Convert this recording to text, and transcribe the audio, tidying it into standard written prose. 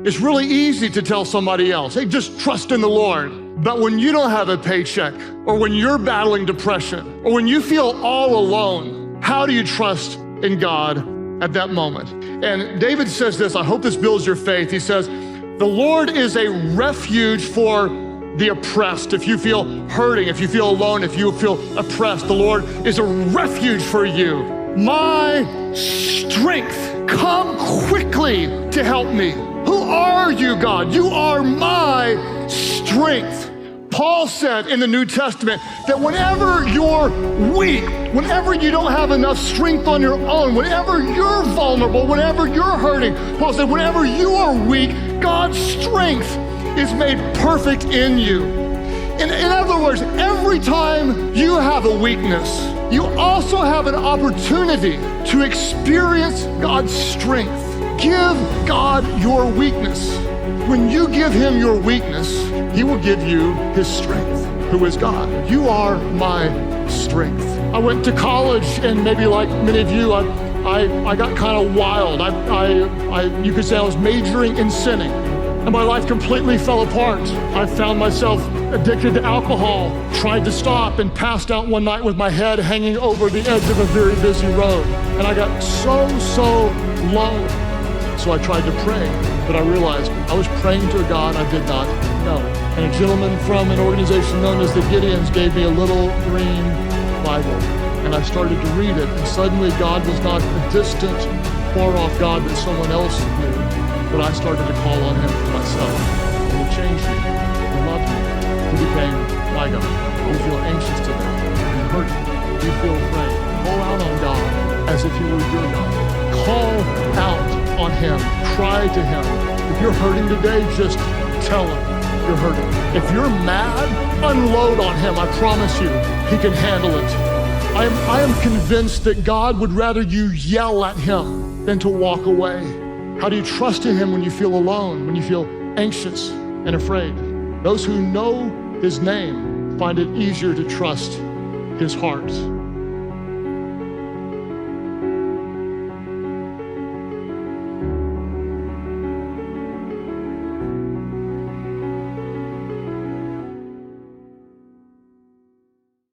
It's really easy to tell somebody else, hey, just trust in the Lord. But when you don't have a paycheck, or when you're battling depression, or when you feel all alone, how do you trust in God at that moment? And David says this, I hope this builds your faith. He says, the Lord is a refuge for the oppressed. If you feel hurting, if you feel alone, if you feel oppressed, the Lord is a refuge for you. My strength, come quickly to help me. Who are you, God? You are my strength. Paul said in the New Testament that whenever you're weak, whenever you don't have enough strength on your own, whenever you're vulnerable, whenever you're hurting, Paul said, whenever you are weak, God's strength is made perfect in you. In other words, every time you have a weakness, you also have an opportunity to experience God's strength. Give God your weakness. When you give him your weakness, he will give you his strength, who is God. You are my strength. I went to college, and maybe like many of you, I got kind of wild. You could say I was majoring in sinning, and my life completely fell apart. I found myself addicted to alcohol, tried to stop, and passed out one night with my head hanging over the edge of a very busy road. And I got so low. So I tried to pray, but I realized I was praying to a God I did not know. And a gentleman from an organization known as the Gideons gave me a little green Bible, and I started to read it, and suddenly God was not a distant, far-off God that someone else knew, but I started to call on him for myself. And he changed me, he loved me, he became my God. You feel anxious today, you hurt, you feel afraid. Call out on God as if he were your God. Call out on him, cry to him. If you're hurting today, just tell him you're hurting. If you're mad, unload on him. I promise you, he can handle it. I am convinced that God would rather you yell at him than to walk away. How do you trust in him when you feel alone, when you feel anxious and afraid? Those who know his name find it easier to trust his heart.